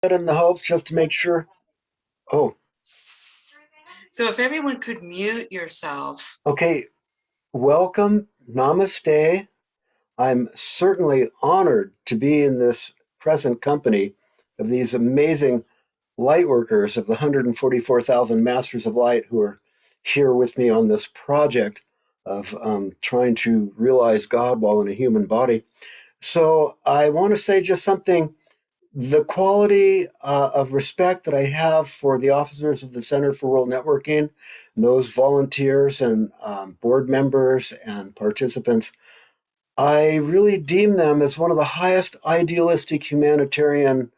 in the hopes just to make sure. Oh, So if everyone could mute yourself. okay. Welcome. Namaste. I'm certainly honored to be in this present company of these amazing light workers of the 144,000 Masters of Light who are here with me on this project of trying to realize God while in a human body. So I want to say just something. The quality of respect that I have for the officers of the Center for World Networking, those volunteers and board members and participants, I really deem them as one of the highest idealistic humanitarian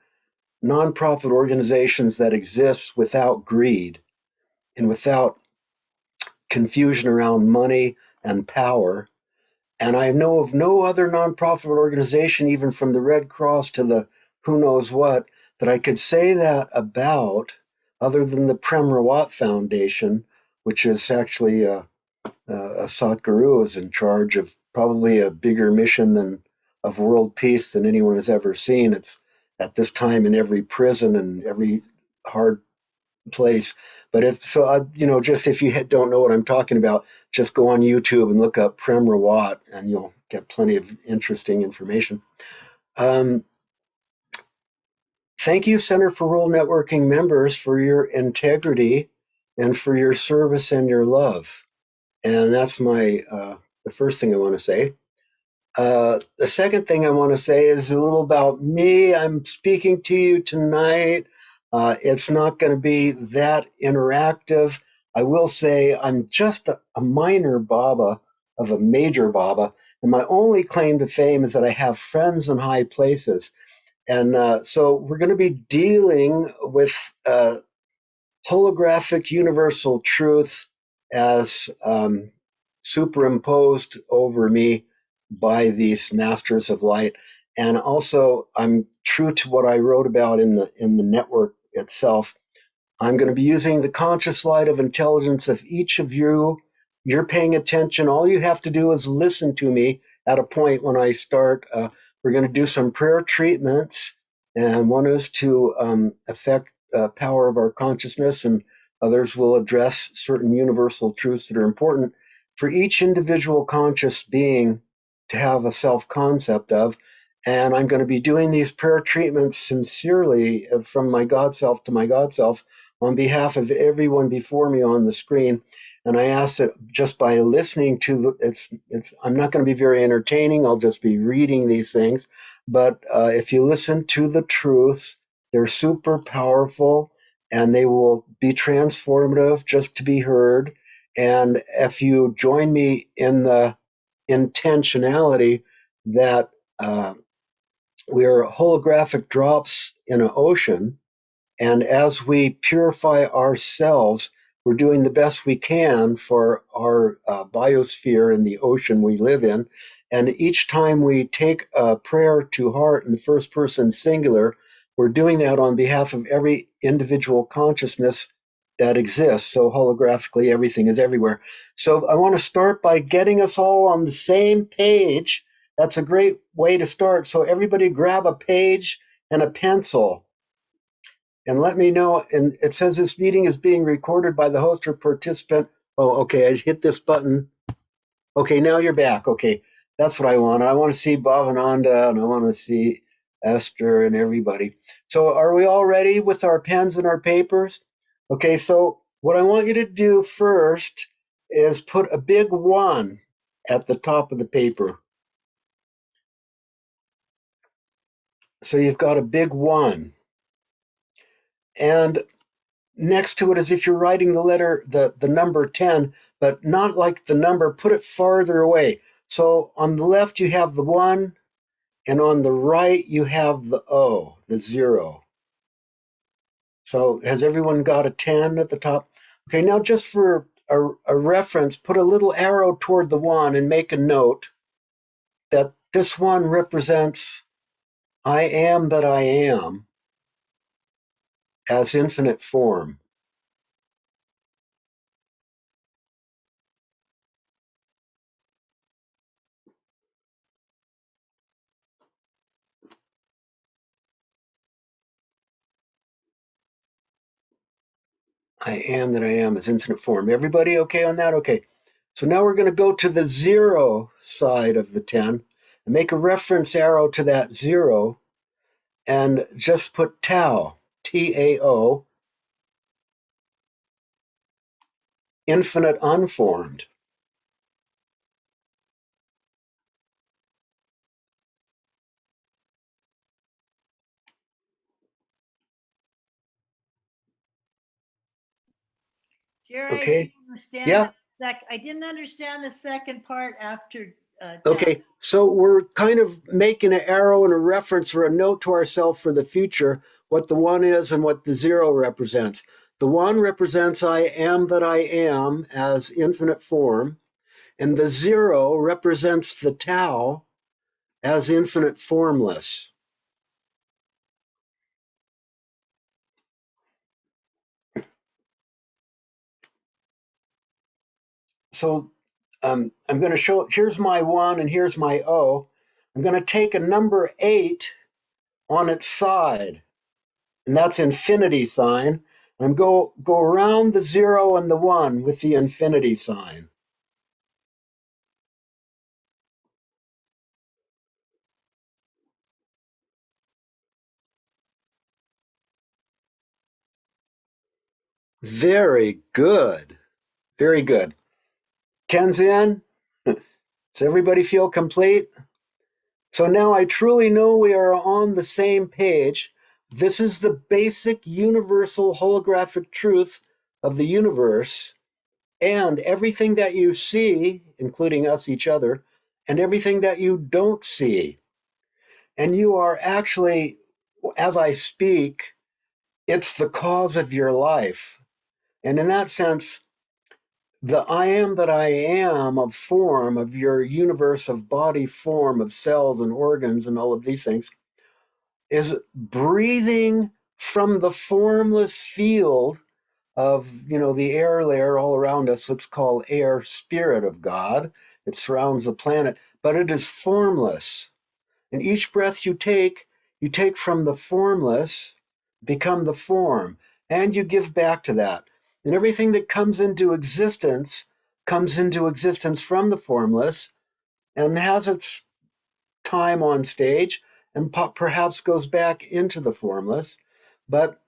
nonprofit organizations that exists without greed and without confusion around money and power. And I know of no other nonprofit organization, even from the Red Cross to the who knows what, that I could say that about, other than the Prem Rawat Foundation, which is actually a Satguru is in charge of probably a bigger mission than of world peace than anyone has ever seen. It's at this time in every prison and every hard place. But if so, just if you don't know what I'm talking about, just go on YouTube and look up Prem Rawat, and you'll get plenty of interesting information. Um, Thank you, Center for Rural Networking members, for your integrity and for your service and your love. And that's my the first thing I want to say. The second thing I want to say is a little about me. I'm speaking to you tonight. It's not going to be that interactive. I will say I'm just a minor Baba of a major Baba, and my only claim to fame is that I have friends in high places. And so we're going to be dealing with holographic universal truth as superimposed over me by these masters of light. And also, I'm true to what I wrote about in the network itself. I'm going to be using the conscious light of intelligence of each of you. You're paying attention. All you have to do is listen to me at a point when I start. We're going to do some prayer treatments, and one is to affect power of our consciousness, and others will address certain universal truths that are important for each individual conscious being to have a self concept of. And I'm going to be doing these prayer treatments sincerely from my God self to my God self on behalf of everyone before me on the screen. And I ask that just by listening to I'm not going to be very entertaining. I'll just be reading these things. But if you listen to the truths, they're super powerful and they will be transformative just to be heard. And if you join me in the intentionality that we are holographic drops in an ocean, and as we purify ourselves, we're doing the best we can for our biosphere and the ocean we live in. And each time we take a prayer to heart in the first person singular, we're doing that on behalf of every individual consciousness that exists. So holographically, everything is everywhere. So I want to start by getting us all on the same page. That's a great way to start. So everybody grab a page and a pencil and let me know. And it says this meeting is being recorded by the host or participant. Oh, okay. I hit this button. Okay, now you're back. Okay, that's what I want. I want to see Bhavananda and I want to see Esther and everybody. So, are we all ready with our pens and our papers? Okay, so what I want you to do first is put a big one at the top of the paper. So, you've got a big one. And next to it as if you're writing the letter, the number 10, but not like the number, put it farther away. So on the left, you have the 1, and on the right, you have the O, the 0. So has everyone got a 10 at the top? Okay, now just for a reference, put a little arrow toward the 1 and make a note that this 1 represents I am that I am as infinite form. I am that I am is infinite form. Everybody okay on that? Okay. So now we're going to go to the 0 side of the 10 and make a reference arrow to that 0 and just put tau, T-A-O, infinite unformed. Jerry, Okay. I didn't understand Yeah. I didn't understand the second part after Okay. So we're kind of making an arrow and a reference or a note to ourselves for the future, what the 1 is and what the 0 represents. The 1 represents I am that I am as infinite form, and the 0 represents the tau as infinite formless. So I'm going to show, here's my 1 and here's my O. I'm going to take a number 8 on its side, and that's infinity sign. And go around the 0 and the 1 with the infinity sign. Very good. Very good. Ken's in. Does everybody feel complete? So now I truly know we are on the same page. This is the basic universal holographic truth of the universe, and everything that you see, including us, each other, and everything that you don't see. And you are actually, as I speak, it's the cause of your life. And in that sense, the I am that I am of form, of your universe of body form, of cells and organs and all of these things, is breathing from the formless field of the air layer all around us. It's called air spirit of God. It surrounds the planet, but it is formless. And each breath you take from the formless, become the form, and you give back to that. And everything that comes into existence from the formless and has its time on stage and perhaps goes back into the formless. But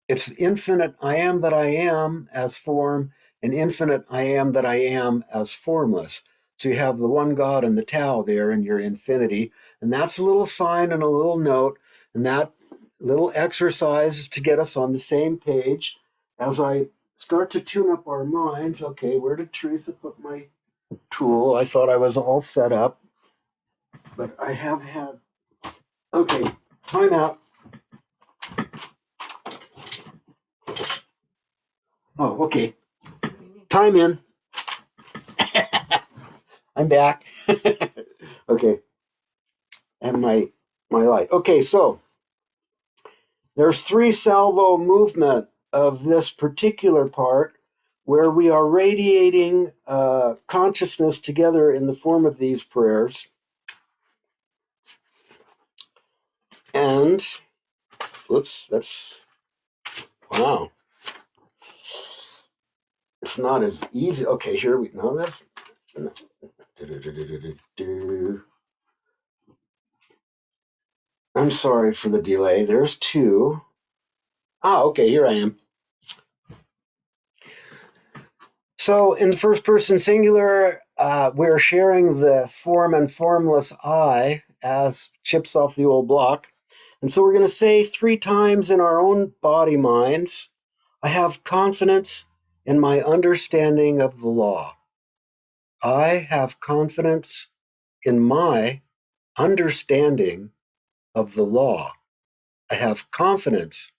it's infinite I am that I am as form, and infinite I am that I am as formless. So you have the one God and the Tao there in your infinity. And that's a little sign and a little note. And that little exercise is to get us on the same page as I start to tune up our minds. Okay, where did Teresa put my tool? I thought I was all set up, but I have had. Okay, time out. Oh, okay. Time in. I'm back. Okay, and my light. Okay, so there's 3 salvo movement of this particular part where we are radiating consciousness together in the form of these prayers. And, whoops, that's, wow. It's not as easy. Okay, here we, no, that's, I'm sorry for the delay. There's 2. Ah, okay, here I am. So in the first person singular, we're sharing the form and formless I as chips off the old block. And so we're going to say 3 times in our own body minds, I have confidence in my understanding of the law. I have confidence in my understanding of the law. I have confidence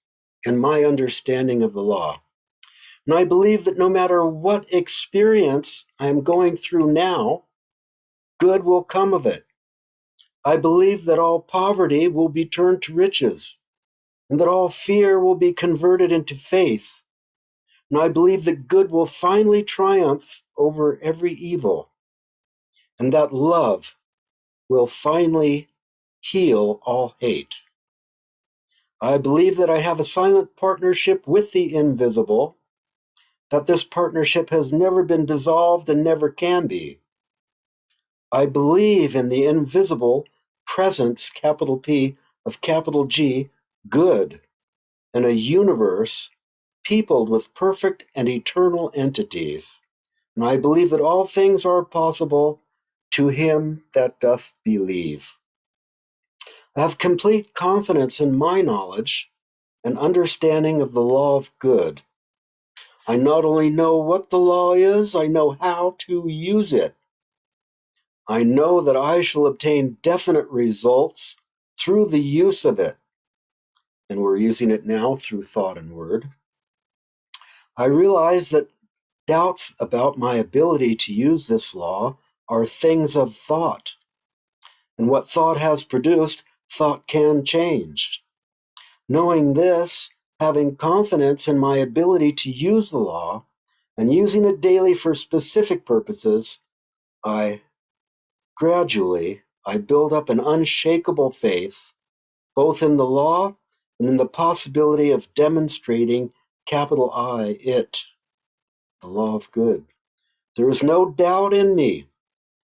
in my understanding of the law. And I believe that no matter what experience I'm going through now, good will come of it. I believe that all poverty will be turned to riches, and that all fear will be converted into faith. And I believe that good will finally triumph over every evil, and that love will finally heal all hate. I believe that I have a silent partnership with the invisible, that this partnership has never been dissolved and never can be. I believe in the invisible presence, capital P, of capital G, good, in a universe peopled with perfect and eternal entities. And I believe that all things are possible to him that doth believe. I have complete confidence in my knowledge and understanding of the law of good. I not only know what the law is, I know how to use it. I know that I shall obtain definite results through the use of it. And we're using it now through thought and word. I realize that doubts about my ability to use this law are things of thought. And what thought has produced, thought can change. Knowing this, having confidence in my ability to use the law, and using it daily for specific purposes, I build up an unshakable faith, both in the law and in the possibility of demonstrating capital I, it, the law of good. There is no doubt in me.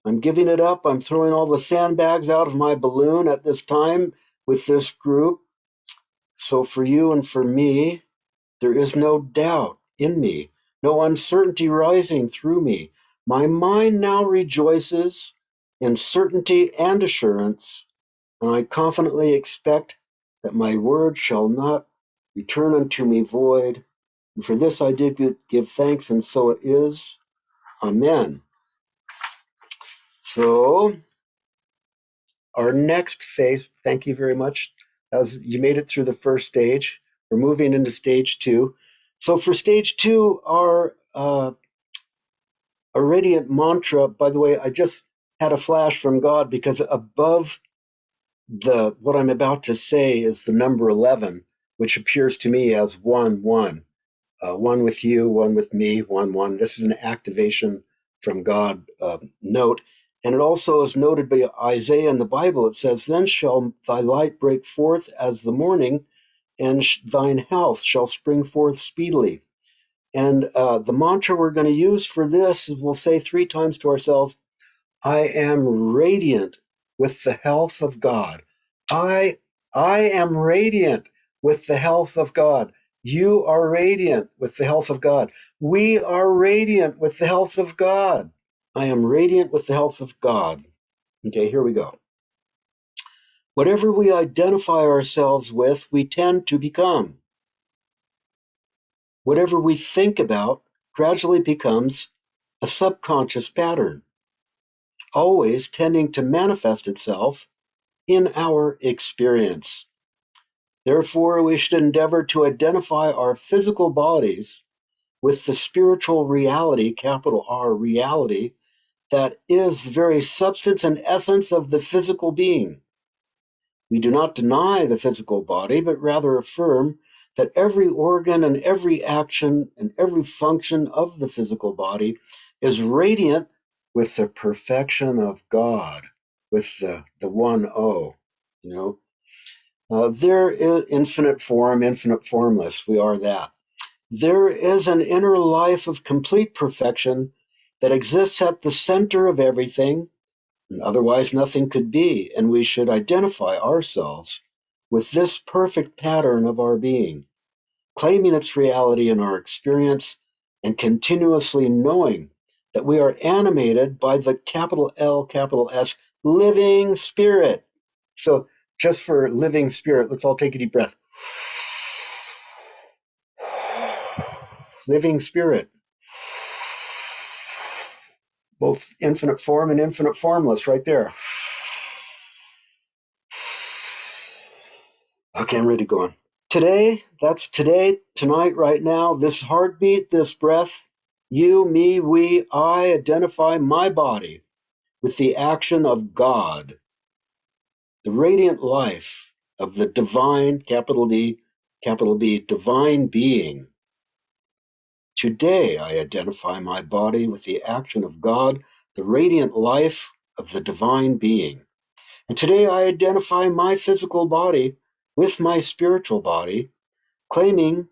I'm giving it up. I'm throwing all the sandbags out of my balloon at this time with this group. So for you and for me, there is no doubt in me, no uncertainty rising through me. My mind now rejoices in certainty and assurance, and I confidently expect that my word shall not return unto me void. And for this I did give thanks, and so it is. Amen. So, our next phase, thank you very much. As you made it through the first stage, we're moving into stage 2. So for stage 2, our radiant mantra, by the way, I just had a flash from God because above what I'm about to say is the number 11, which appears to me as 1, 1. One with you, one with me, 1, 1. This is an activation from God note. And it also is noted by Isaiah in the Bible. It says, "Then shall thy light break forth as the morning, and thine health shall spring forth speedily." And the mantra we're going to use for this is we'll say 3 times to ourselves, I am radiant with the health of God. I am radiant with the health of God. You are radiant with the health of God. We are radiant with the health of God. I am radiant with the health of God. Okay, here we go. Whatever we identify ourselves with, we tend to become. Whatever we think about gradually becomes a subconscious pattern, always tending to manifest itself in our experience. Therefore, we should endeavor to identify our physical bodies with the spiritual reality, capital R reality, that is the very substance and essence of the physical being. We do not deny the physical body, but rather affirm that every organ and every action and every function of the physical body is radiant with the perfection of God, with the 1-0, you know. There is infinite form, infinite formless. We are that. There is an inner life of complete perfection that exists at the center of everything, and otherwise nothing could be, and we should identify ourselves with this perfect pattern of our being, claiming its reality in our experience and continuously knowing that we are animated by the capital L, capital S, living spirit. So just for living spirit, let's all take a deep breath. Living spirit. Both infinite form and infinite formless right there. Okay, I'm ready to go on. Today, that's today, tonight, right now, this heartbeat, this breath, you, me, we, I identify my body with the action of God, the radiant life of the divine, capital D, capital B, divine being. Today, I identify my body with the action of God, the radiant life of the divine being. And today, I identify my physical body with my spiritual body, claiming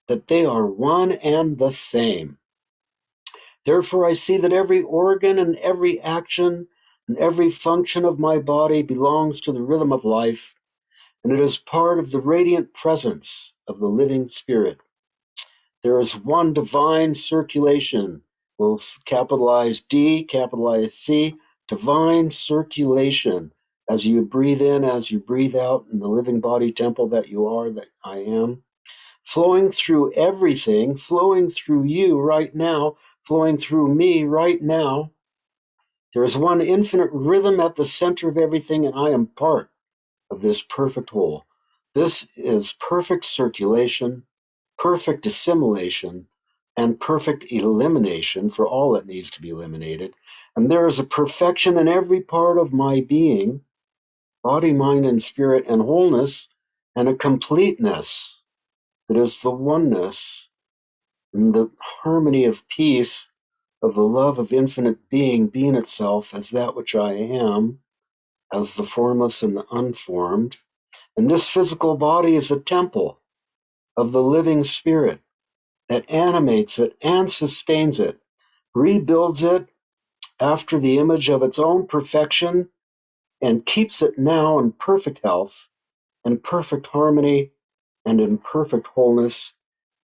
that they are one and the same. Therefore, I see that every organ and every action and every function of my body belongs to the rhythm of life, and it is part of the radiant presence of the living spirit. There is one divine circulation. We'll capitalize D, capitalize C, divine circulation. As you breathe in, as you breathe out in the living body temple that you are, that I am, flowing through everything, flowing through you right now, flowing through me right now. There is one infinite rhythm at the center of everything, and I am part of this perfect whole. This is perfect circulation, perfect assimilation, and perfect elimination for all that needs to be eliminated. And there is a perfection in every part of my being, body, mind, and spirit, and wholeness, and a completeness that is the oneness and the harmony of peace of the love of infinite being itself as that which I am, as the formless and the unformed. And this physical body is a temple of the living spirit that animates it and sustains it, rebuilds it after the image of its own perfection, and keeps it now in perfect health, in perfect harmony, and in perfect wholeness.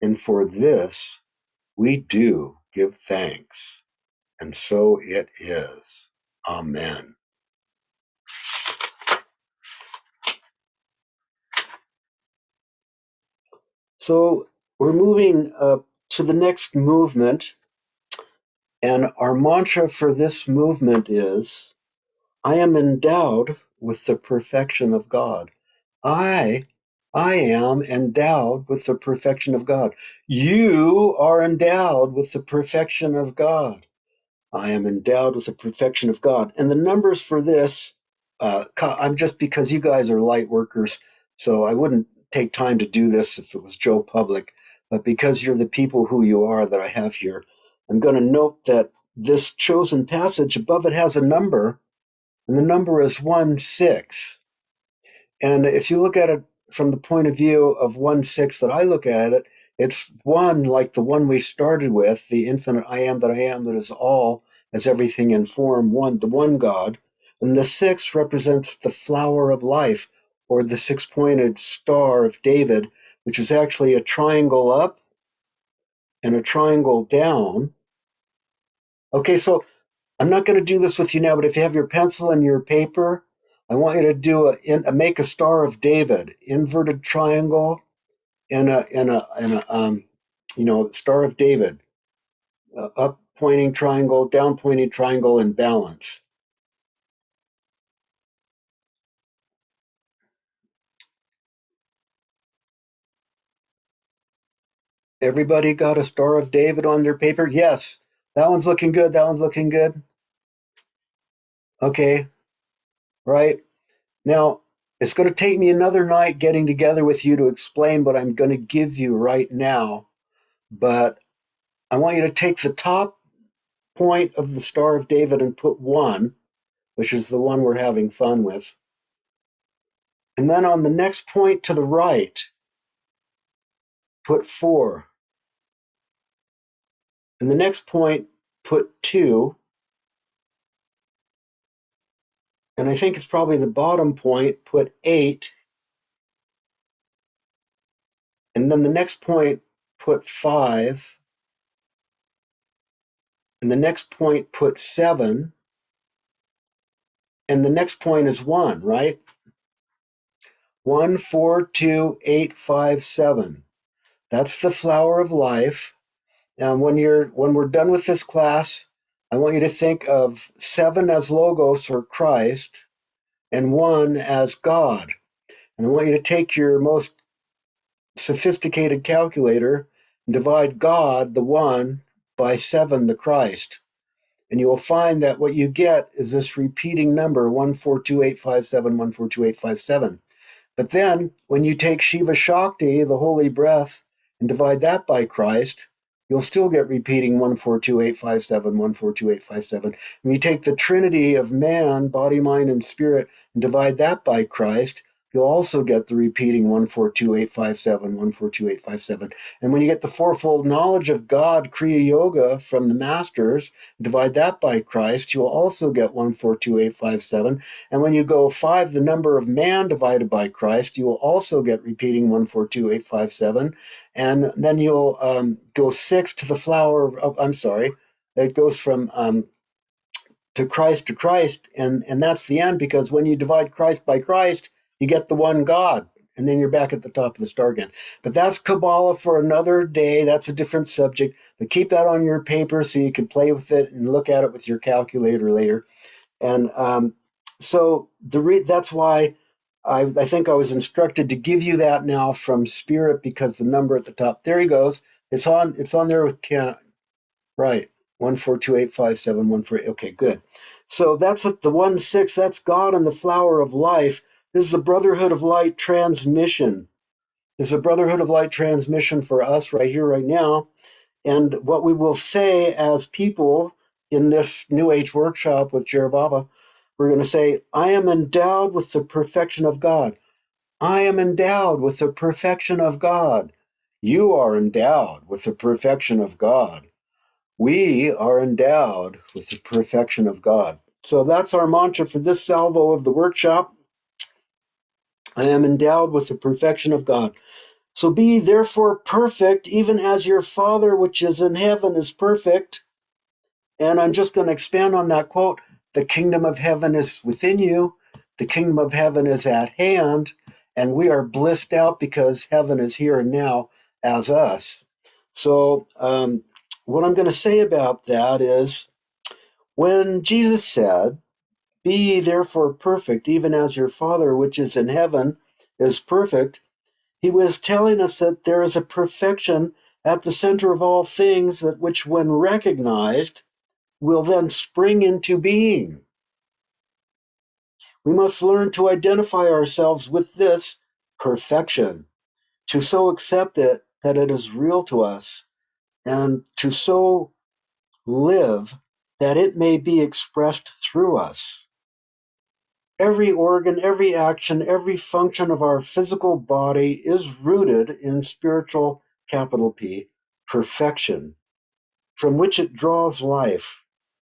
And for this, we do give thanks. And so it is. Amen. So we're moving to the next movement. And our mantra for this movement is, I am endowed with the perfection of God. I am endowed with the perfection of God. You are endowed with the perfection of God. I am endowed with the perfection of God. And the numbers for this, I'm just because you guys are light workers, so I wouldn't take time to do this if it was Joe Public. But because you're the people who you are that I have here, I'm going to note that this chosen passage above it has a number, and the number is 1-6. And if you look at it from the point of view of 1-6 that I look at it, it's one like the one we started with, the infinite I am that is all, as everything in form, one, the one God. And the 6 represents the flower of life, or the 6-pointed star of David, which is actually a triangle up and a triangle down. Okay, so I'm not going to do this with you now, but if you have your pencil and your paper, I want you to do make a Star of David, inverted triangle, and a Star of David, up pointing triangle, down pointing triangle, and balance. Everybody got a Star of David on their paper? Yes. That one's looking good. That one's looking good. Okay. Right. Now, it's going to take me another night getting together with you to explain what I'm going to give you right now. But I want you to take the top point of the Star of David and put 1, which is the one we're having fun with. And then on the next point to the right, put 4. And the next point, put 2. And I think it's probably the bottom point, put 8. And then the next point, put 5. And the next point, put 7. And the next point is 1, right? 1, 4, 2, 8, 5, 7. That's the flower of life. And when we're done with this class, I want you to think of 7 as Logos or Christ and 1 as God. And I want you to take your most sophisticated calculator and divide God, the 1, by 7, the Christ. And you will find that what you get is this repeating number, 1428557, 1428557. But then when you take Shiva Shakti, the holy breath, and divide that by Christ, you'll still get repeating 1428557, 1428557. When you take the Trinity of man, body, mind, and spirit, and divide that by Christ, you'll also get the repeating 142857, 142857. And when you get the fourfold knowledge of God, Kriya Yoga, from the masters, divide that by Christ, you'll also get 142857. And when you go 5, the number of man divided by Christ, you will also get repeating 142857. And then you'll go 6 to the flower of, I'm sorry, it goes from to Christ, and that's the end, because when you divide Christ by Christ, you get the one God, and then you're back at the top of the star again. But that's Kabbalah for another day. That's a different subject. But keep that on your paper so you can play with it and look at it with your calculator later. And so that's why I think I was instructed to give you that now from Spirit, because the number at the top, there he goes. It's on there with Ken. Right. 14285714. Okay, good. So that's the 1-6. That's God and the flower of life. This is a Brotherhood of Light transmission. This is a Brotherhood of Light transmission for us right here, right now. And what we will say as people in this New Age workshop with Jerababa, we're going to say, I am endowed with the perfection of God. I am endowed with the perfection of God. You are endowed with the perfection of God. We are endowed with the perfection of God. So that's our mantra for this salvo of the workshop. I am endowed with the perfection of God. So be therefore perfect, even as your Father which is in heaven is perfect. And I'm just going to expand on that quote. The kingdom of heaven is within you. The kingdom of heaven is at hand. And we are blissed out because heaven is here and now as us. So what I'm going to say about that is, when Jesus said, be ye therefore perfect, even as your Father which is in heaven is perfect, he was telling us that there is a perfection at the center of all things, that which, when recognized, will then spring into being. We must learn to identify ourselves with this perfection, to so accept it that it is real to us, and to so live that it may be expressed through us. Every organ, every action, every function of our physical body is rooted in spiritual, capital P, perfection, from which it draws life.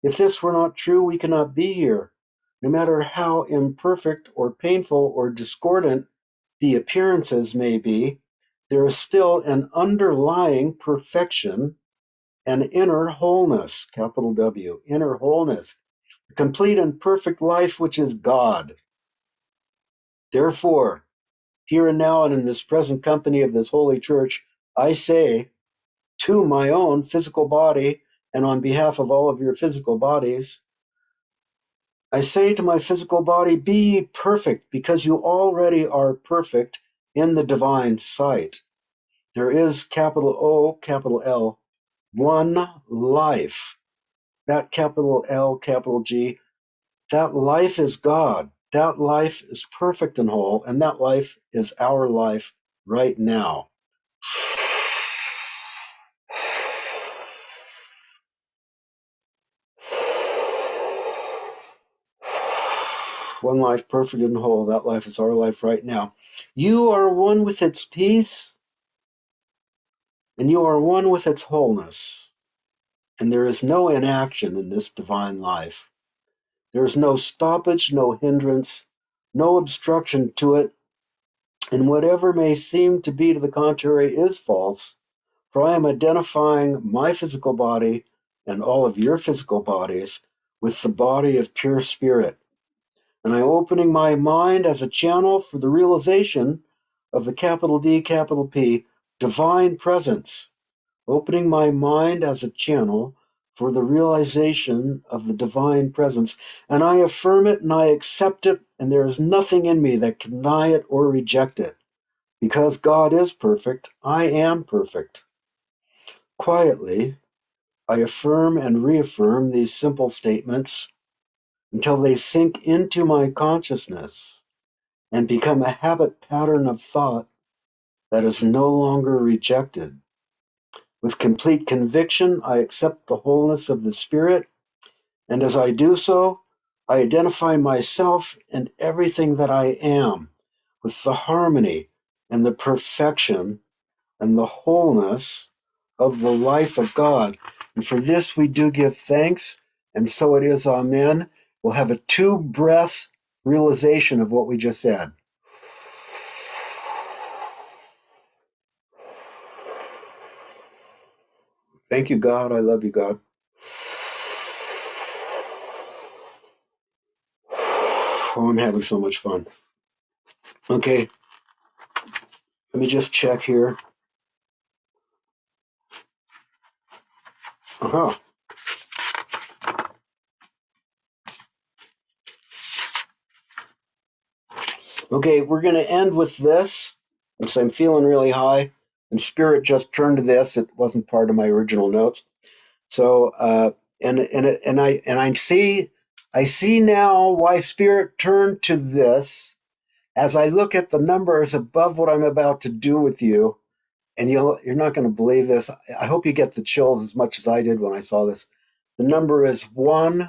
If this were not true, we cannot be here. No matter how imperfect or painful or discordant the appearances may be, there is still an underlying perfection, an inner wholeness, capital W, inner wholeness, a complete and perfect life which is God. Therefore, here and now and in this present company of this holy church, I say to my own physical body, and on behalf of all of your physical bodies, I say to my physical body, be perfect, because you already are perfect in the divine sight. There is capital O, capital L, one life. That capital L, capital G, that life is God. That life is perfect and whole, and that life is our life right now. One life, perfect and whole. That life is our life right now. You are one with its peace, and you are one with its wholeness. And there is no inaction in this divine life. There is no stoppage, no hindrance, no obstruction to it. And whatever may seem to be to the contrary is false, for I am identifying my physical body and all of your physical bodies with the body of pure spirit. And I'm opening my mind as a channel for the realization of the capital D, capital P, divine presence. Opening my mind as a channel for the realization of the divine presence. And I affirm it and I accept it, and there is nothing in me that can deny it or reject it. Because God is perfect, I am perfect. Quietly, I affirm and reaffirm these simple statements until they sink into my consciousness and become a habit pattern of thought that is no longer rejected. With complete conviction, I accept the wholeness of the Spirit, and as I do so, I identify myself and everything that I am with the harmony and the perfection and the wholeness of the life of God. And for this we do give thanks, and so it is, amen. We'll have a 2-breath realization of what we just said. Thank you, God. I love you, God. Oh, I'm having so much fun. Okay, let me just check here. Uh-huh. Okay, we're going to end with this, since I'm feeling really high, and Spirit just turned to this. It wasn't part of my original notes. So, I see now why Spirit turned to this as I look at the numbers above what I'm about to do with you. And you're not going to believe this. I hope you get the chills as much as I did when I saw this. The number is 10.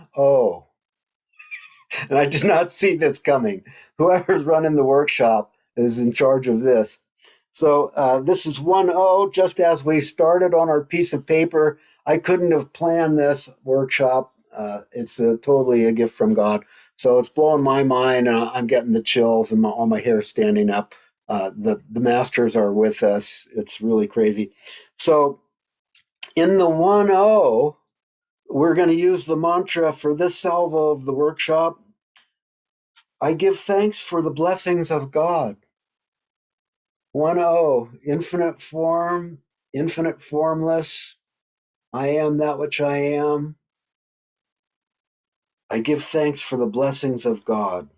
And I did not see this coming. Whoever's running the workshop is in charge of this. So this is 10, just as we started on our piece of paper. I couldn't have planned this workshop. It's totally a gift from God. So it's blowing my mind. I'm getting the chills and all my hair standing up. The masters are with us. It's really crazy. So in the 10, we're going to use the mantra for this salvo of the workshop. I give thanks for the blessings of God. 10, infinite form, infinite formless. I am that which I am. I give thanks for the blessings of God.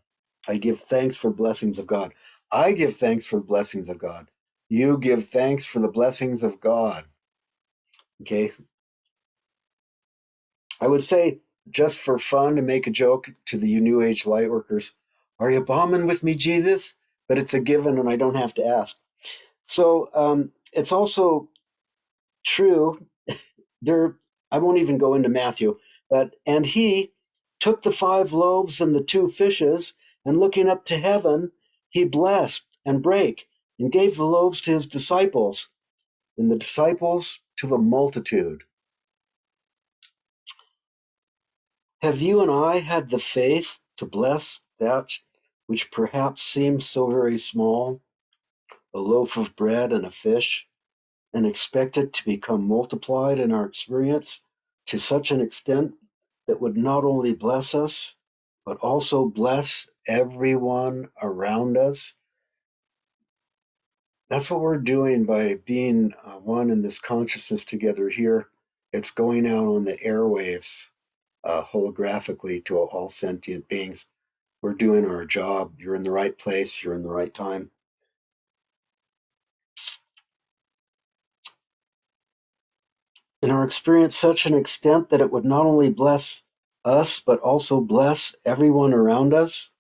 I give thanks for blessings of God. I give thanks for the blessings of God. You give thanks for the blessings of God. Okay. I would say, just for fun, to make a joke to the you New Age light workers, are you bombing with me, Jesus? But it's a given and I don't have to ask. So it's also true there. I won't even go into Matthew, but and he took the 5 loaves and the 2 fishes, and looking up to heaven, he blessed and brake and gave the loaves to his disciples, and the disciples to the multitude. Have you and I had the faith to bless that which perhaps seems so very small, a loaf of bread and a fish, and expect it to become multiplied in our experience to such an extent that would not only bless us, but also bless everyone around us? That's what we're doing by being one in this consciousness together here. It's going out on the airwaves holographically to all sentient beings. We're doing our job. You're in the right place, you're in the right time. In our experience, such an extent that it would not only bless us, but also bless everyone around us.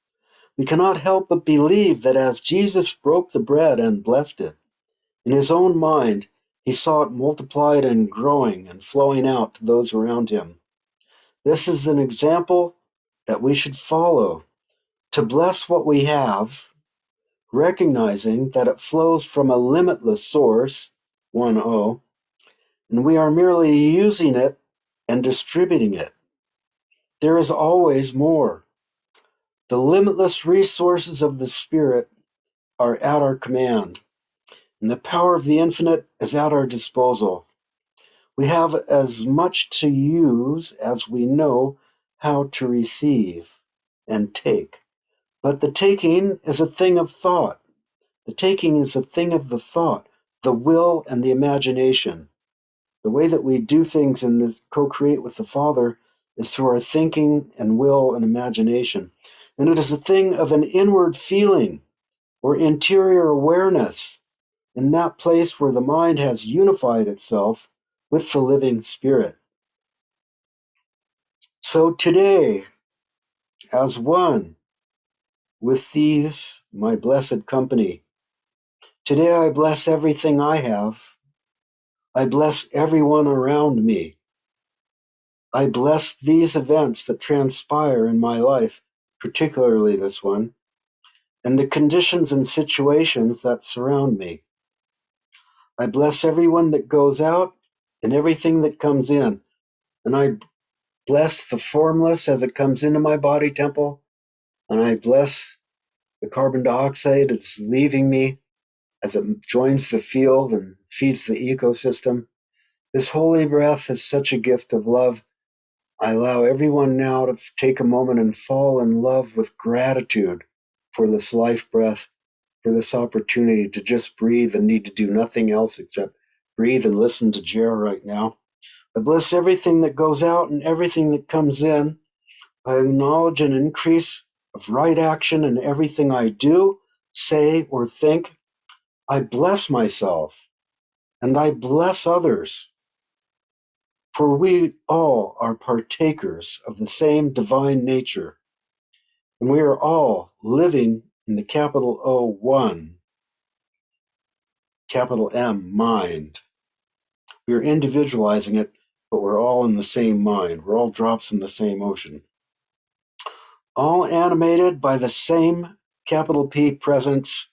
We cannot help but believe that as Jesus broke the bread and blessed it, in his own mind, he saw it multiplied and growing and flowing out to those around him. This is an example that we should follow, to bless what we have, recognizing that it flows from a limitless source, 10, and we are merely using it and distributing it. There is always more. The limitless resources of the Spirit are at our command, and the power of the infinite is at our disposal. We have as much to use as we know how to receive and take. But the taking is a thing of thought. The taking is a thing of the thought, the will, and the imagination. The way that we do things and co-create with the Father is through our thinking and will and imagination. And it is a thing of an inward feeling or interior awareness in that place where the mind has unified itself with the living Spirit. So today, as one with these, my blessed company, today I bless everything I have. I bless everyone around me. I bless these events that transpire in my life, particularly this one. and the conditions and situations that surround me. I bless everyone that goes out and everything that comes in. And I bless the formless as it comes into my body temple. And I bless the carbon dioxide that's leaving me as it joins the field and feeds the ecosystem. This holy breath is such a gift of love. I allow everyone now to take a moment and fall in love with gratitude for this life breath, for this opportunity to just breathe and need to do nothing else except breathe and listen to Jer right now. I bless everything that goes out and everything that comes in. I acknowledge an increase of right action in everything I do, say, or think. I bless myself and I bless others, for we all are partakers of the same divine nature, and we are all living in the capital O one, capital M mind. We are individualizing it, but we're all in the same mind. We're all drops in the same ocean. All animated by the same capital P presence.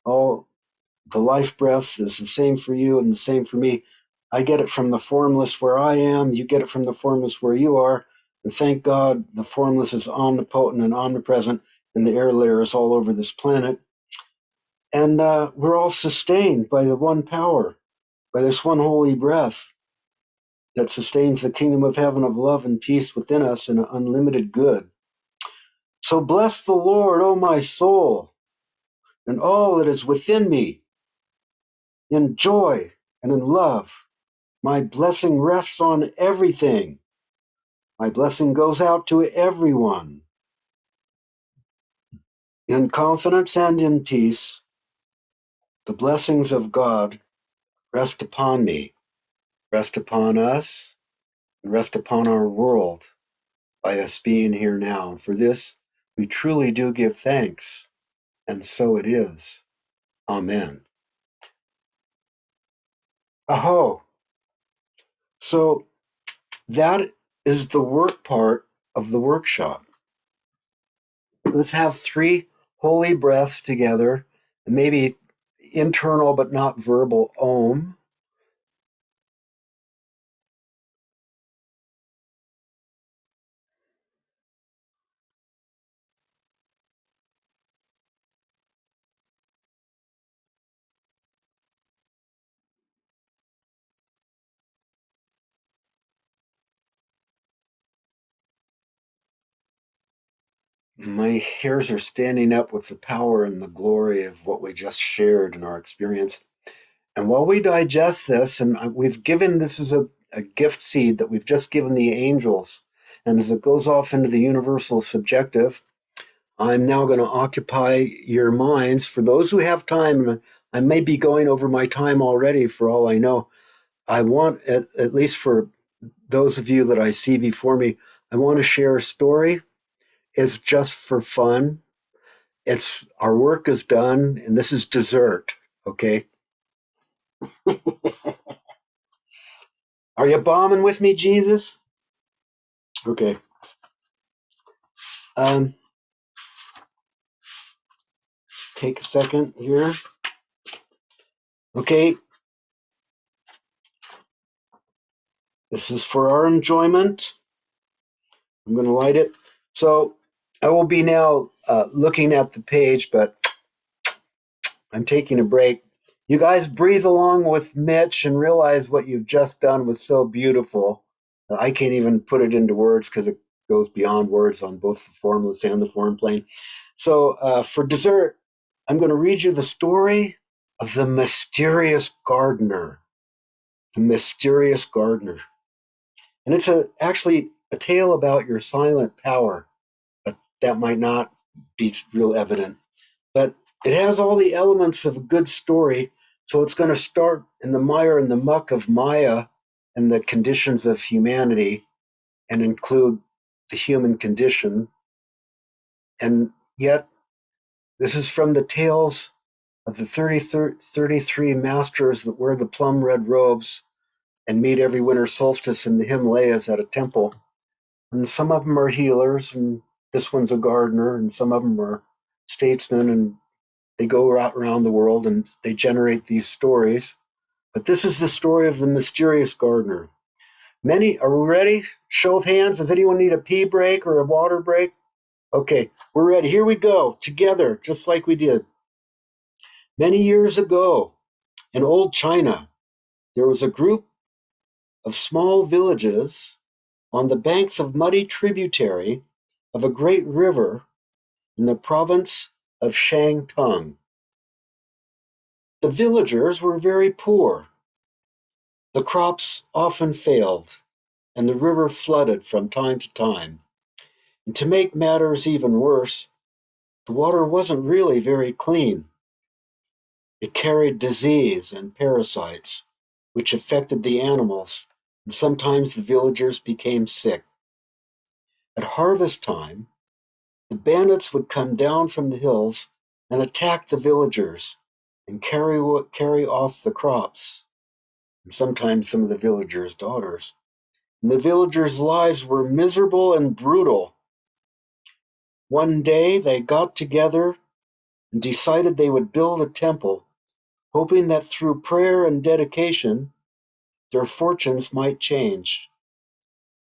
All the life breath is the same for you and the same for me. I get it from the formless where I am. You get it from the formless where you are. And thank God the formless is omnipotent and omnipresent, and the air layer is all over this planet. And we're all sustained by the one power, by this one holy breath that sustains the kingdom of heaven of love and peace within us in unlimited good. So bless the Lord, O my soul, and all that is within me, in joy and in love. My blessing rests on everything. My blessing goes out to everyone. In confidence and in peace, the blessings of God rest upon me, rest upon us, and rest upon our world by us being here now. And for this, we truly do give thanks. And so it is. Amen. Aho. So that is the work part of the workshop. Let's have 3 holy breaths together, maybe internal but not verbal Om. My hairs are standing up with the power and the glory of what we just shared in our experience. And while we digest this, and we've given this as a gift seed that we've just given the angels, and as it goes off into the universal subjective, I'm now going to occupy your minds. For those who have time, and I may be going over my time already for all I know, I want, at least for those of you that I see before me, I want to share a story. It's just for fun. It's our work is done, and this is dessert. Okay. Are you bombing with me, Jesus? Okay. Um, take a second here. Okay. This is for our enjoyment. I'm going to light it. So I will be now looking at the page, but I'm taking a break. You guys breathe along with Mitch and realize what you've just done was so beautiful. I can't even put it into words because it goes beyond words on both the formless and the form plane. So for dessert, I'm going to read you the story of the mysterious gardener. The mysterious gardener. And it's actually a tale about your silent power, but that might not be real evident. But it has all the elements of a good story. So it's going to start in the mire and the muck of Maya and the conditions of humanity and include the human condition. And yet, this is from the tales of the 33 masters that wear the plum red robes and meet every winter solstice in the Himalayas at a temple. And some of them are healers, and this one's a gardener, and some of them are statesmen, and they go around the world and they generate these stories. But this is the story of the mysterious gardener. Are we ready? Show of hands. Does anyone need a pee break or a water break? Okay, we're ready. Here we go, together, just like we did. Many years ago, in old China, there was a group of small villages on the banks of muddy tributary of a great river in the province of Shantung. The villagers were very poor. The crops often failed, and the river flooded from time to time. And to make matters even worse, the water wasn't really very clean. It carried disease and parasites, which affected the animals, and sometimes the villagers became sick. At harvest time, the bandits would come down from the hills and attack the villagers and carry off the crops, and sometimes some of the villagers' daughters. And the villagers' lives were miserable and brutal. One day they got together and decided they would build a temple, hoping that through prayer and dedication, their fortunes might change.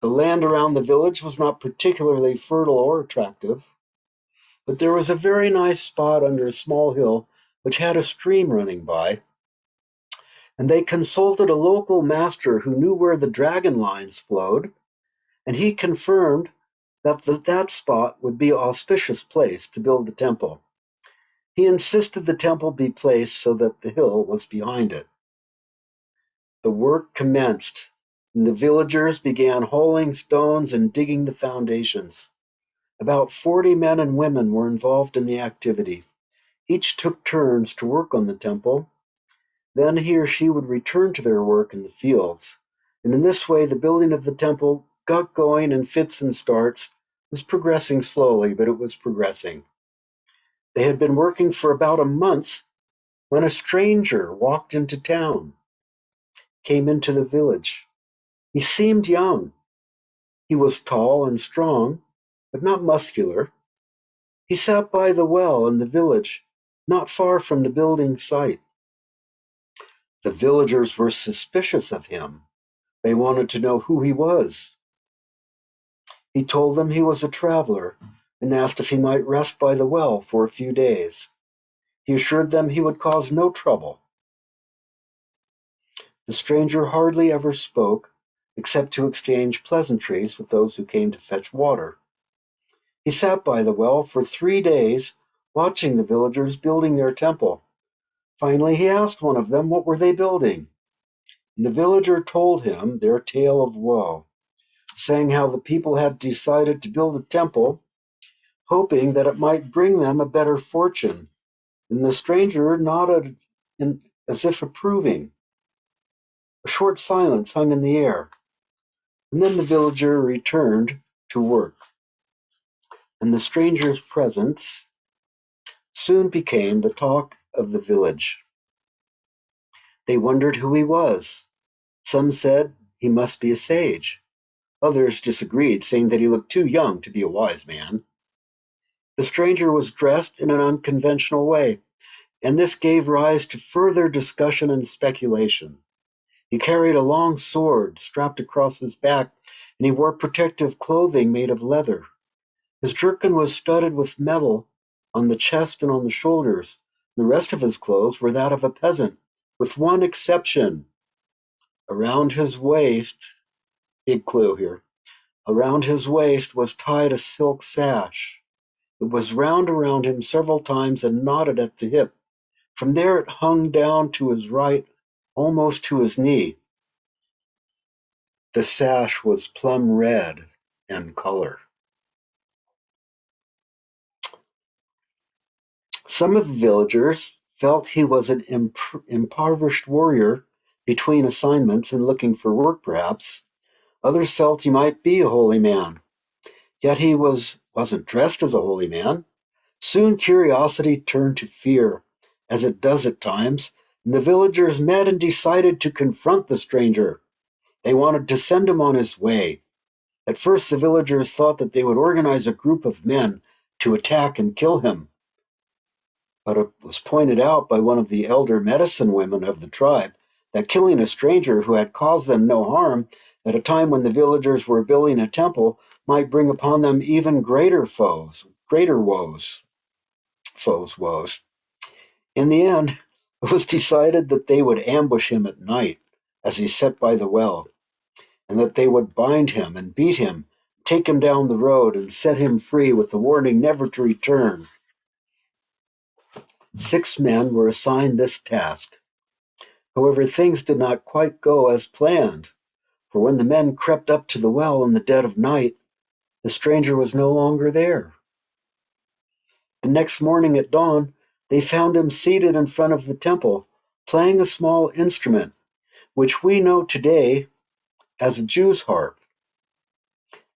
The land around the village was not particularly fertile or attractive, but there was a very nice spot under a small hill which had a stream running by, and they consulted a local master who knew where the dragon lines flowed, and he confirmed that spot would be an auspicious place to build the temple. He insisted the temple be placed so that the hill was behind it. The work commenced, and the villagers began hauling stones and digging the foundations. About 40 men and women were involved in the activity. Each took turns to work on the temple. Then he or she would return to their work in the fields. And in this way, the building of the temple got going in fits and starts. It was progressing slowly, but it was progressing. They had been working for about a month when a stranger walked into town, came into the village. He seemed young. He was tall and strong, but not muscular. He sat by the well in the village, not far from the building site. The villagers were suspicious of him. They wanted to know who he was. He told them he was a traveler and asked if he might rest by the well for a few days. He assured them he would cause no trouble. The stranger hardly ever spoke, except to exchange pleasantries with those who came to fetch water. He sat by the well for 3 days, watching the villagers building their temple. Finally, he asked one of them what were they building. And the villager told him their tale of woe, saying how the people had decided to build a temple, hoping that it might bring them a better fortune. And the stranger nodded as if approving. A short silence hung in the air, and then the villager returned to work. And the stranger's presence soon became the talk of the village. They wondered who he was. Some said he must be a sage. Others disagreed, saying that he looked too young to be a wise man. The stranger was dressed in an unconventional way, and this gave rise to further discussion and speculation. He carried a long sword strapped across his back, and he wore protective clothing made of leather. His jerkin was studded with metal on the chest and on the shoulders. The rest of his clothes were that of a peasant, with one exception. Around his waist, big clue here, around his waist was tied a silk sash. It was wound around him several times and knotted at the hip. From there it hung down to his right, almost to his knee. The sash was plum red in color. Some of the villagers felt he was an impoverished warrior between assignments and looking for work, perhaps. Others felt he might be a holy man. Yet he wasn't dressed as a holy man. Soon curiosity turned to fear, as it does at times, and the villagers met and decided to confront the stranger. They wanted to send him on his way. At first, the villagers thought that they would organize a group of men to attack and kill him. But it was pointed out by one of the elder medicine women of the tribe that killing a stranger who had caused them no harm at a time when the villagers were building a temple might bring upon them even greater woes. In the end, it was decided that they would ambush him at night as he sat by the well, and that they would bind him and beat him, take him down the road, and set him free with the warning never to return. 6 men were assigned this task. However, things did not quite go as planned, for when the men crept up to the well in the dead of night, the stranger was no longer there. The next morning at dawn, they found him seated in front of the temple, playing a small instrument, which we know today as a Jew's harp.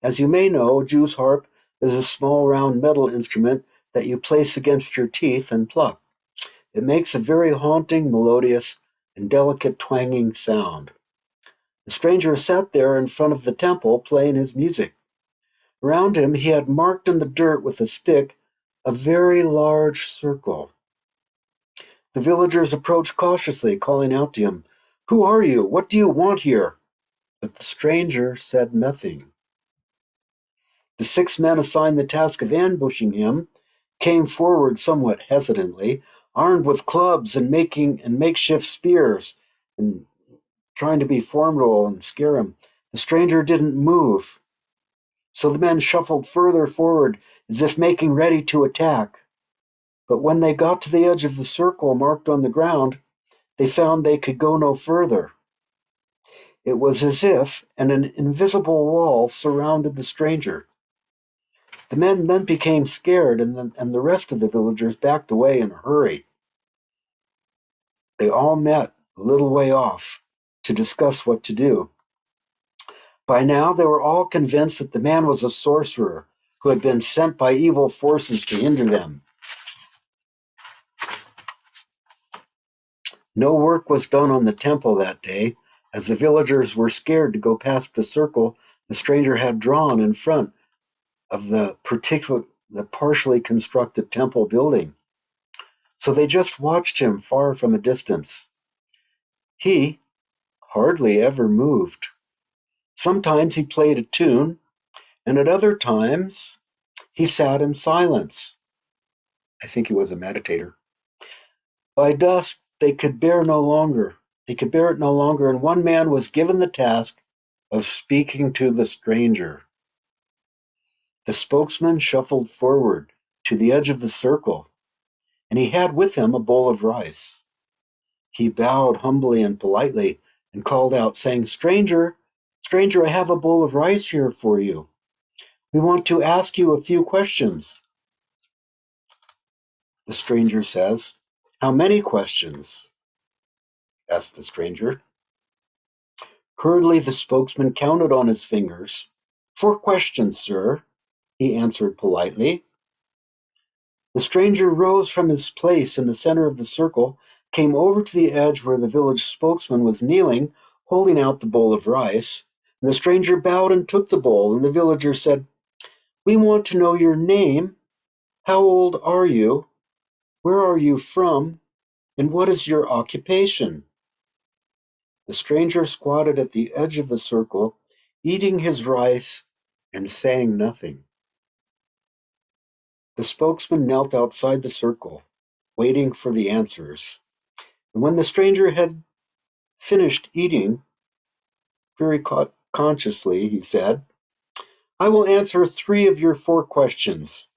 As you may know, a Jew's harp is a small round metal instrument that you place against your teeth and pluck. It makes a very haunting, melodious, and delicate twanging sound. The stranger sat there in front of the temple playing his music. Around him he had marked in the dirt with a stick a very large circle. The villagers approached cautiously, calling out to him, "Who are you? What do you want here?" But the stranger said nothing. The 6 men assigned the task of ambushing him came forward somewhat hesitantly, armed with clubs and makeshift spears, and trying to be formidable and scare him. The stranger didn't move, so the men shuffled further forward as if making ready to attack. But when they got to the edge of the circle marked on the ground, they found they could go no further. It was as if an invisible wall surrounded the stranger. The men then became scared, and the rest of the villagers backed away in a hurry. They all met a little way off to discuss what to do. By now, they were all convinced that the man was a sorcerer who had been sent by evil forces to hinder them. No work was done on the temple that day, as the villagers were scared to go past the circle the stranger had drawn in front of the partially constructed temple building. So they just watched him far from a distance. He hardly ever moved. Sometimes he played a tune, and at other times he sat in silence. I think he was a meditator. By dusk, they could bear it no longer, and one man was given the task of speaking to the stranger. The spokesman shuffled forward to the edge of the circle, and he had with him a bowl of rice. He bowed humbly and politely and called out, saying, Stranger, I have a bowl of rice here for you. We want to ask you a few questions." The stranger says, "How many questions?" asked the stranger. Hurriedly, the spokesman counted on his fingers. "4 questions, sir," he answered politely. The stranger rose from his place in the center of the circle, came over to the edge where the village spokesman was kneeling, holding out the bowl of rice. And the stranger bowed and took the bowl, and the villager said, "We want to know your name. How old are you? Where are you from? And what is your occupation?" The stranger squatted at the edge of the circle, eating his rice and saying nothing. The spokesman knelt outside the circle, waiting for the answers. And when the stranger had finished eating, very consciously, he said, "I will answer 3 of your 4 questions.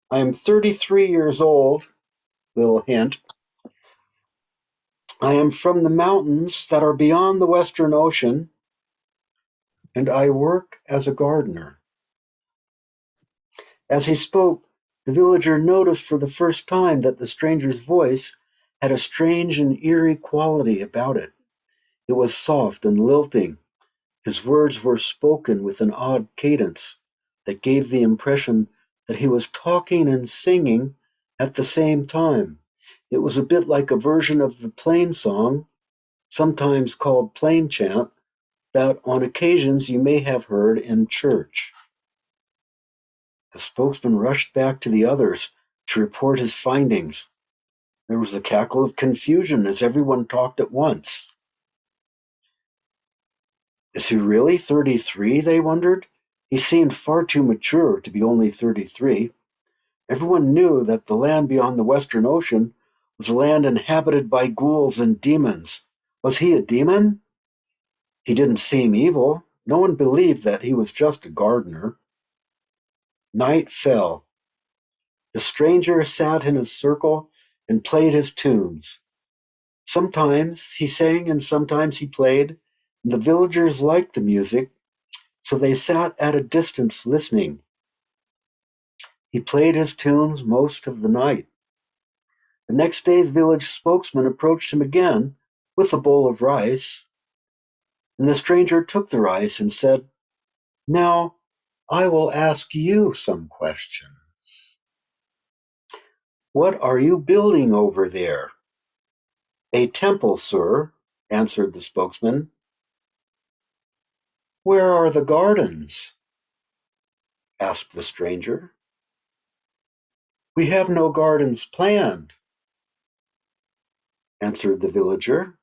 I am 33 years old," little hint. "I am from the mountains that are beyond the Western Ocean, and I work as a gardener." As he spoke, the villager noticed for the first time that the stranger's voice had a strange and eerie quality about it. It was soft and lilting. His words were spoken with an odd cadence that gave the impression that he was talking and singing at the same time. It was a bit like a version of the plain song, sometimes called plain chant, that on occasions you may have heard in church. The spokesman rushed back to the others to report his findings. There was a cackle of confusion as everyone talked at once. Is he really 33? They wondered. He seemed far too mature to be only 33. Everyone knew that the land beyond the Western Ocean was a land inhabited by ghouls and demons. Was he a demon? He didn't seem evil. No one believed that he was just a gardener. Night fell. The stranger sat in his circle and played his tunes. Sometimes he sang and sometimes he played, and the villagers liked the music, so they sat at a distance listening. He played his tunes most of the night. The next day, the village spokesman approached him again with a bowl of rice, and the stranger took the rice and said, "Now I will ask you some questions. What are you building over there?" "A temple, sir," answered the spokesman. "Where are the gardens?" asked the stranger. "We have no gardens planned," answered the villager.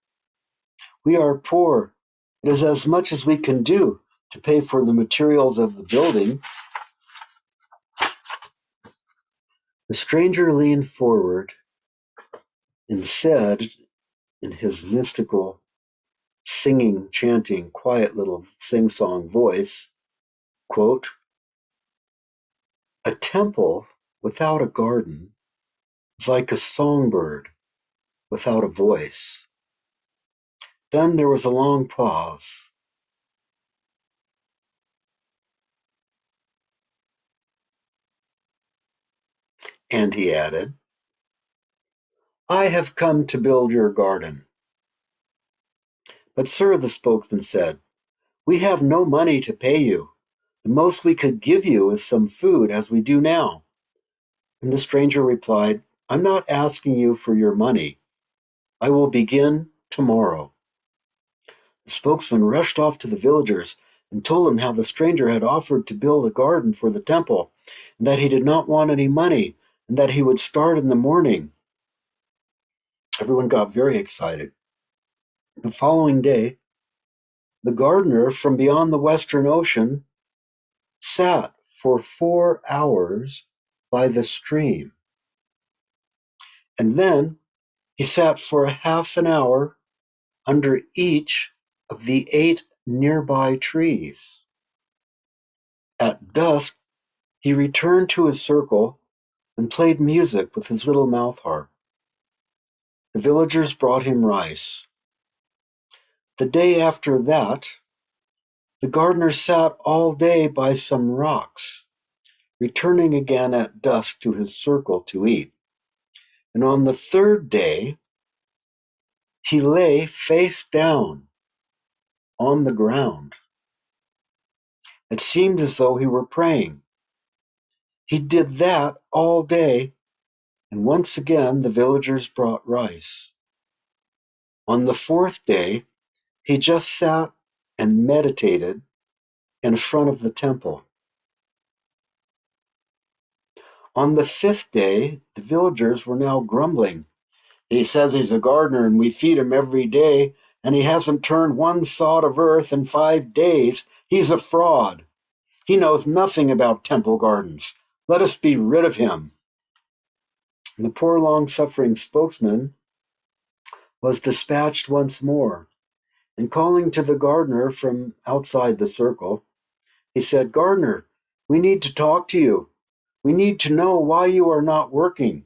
"We are poor. It is as much as we can do to pay for the materials of the building." The stranger leaned forward and said in his mystical, singing, chanting, quiet little sing-song voice, quote, "A temple without a garden is like a songbird without a voice." Then there was a long pause. And he added, "I have come to build your garden." "But sir," the spokesman said, "we have no money to pay you. The most we could give you is some food, as we do now." And the stranger replied, "I'm not asking you for your money. I will begin tomorrow." The spokesman rushed off to the villagers and told them how the stranger had offered to build a garden for the temple, and that he did not want any money, and that he would start in the morning. Everyone got very excited. The following day, the gardener from beyond the Western Ocean sat for 4 hours by the stream. And then he sat for a half an hour under each of the 8 nearby trees. At dusk, he returned to his circle and played music with his little mouth harp. The villagers brought him rice. The day after that, the gardener sat all day by some rocks, returning again at dusk to his circle to eat. And on the third day, he lay face down on the ground. It seemed as though he were praying. He did that all day, and once again the villagers brought rice. On the fourth day, he just sat and meditated in front of the temple. On the fifth day, the villagers were now grumbling. "He says he's a gardener and we feed him every day, and he hasn't turned one sod of earth in 5 days. He's a fraud. He knows nothing about temple gardens. Let us be rid of him." And the poor long-suffering spokesman was dispatched once more, and calling to the gardener from outside the circle, he said, "Gardener, we need to talk to you. We need to know why you are not working."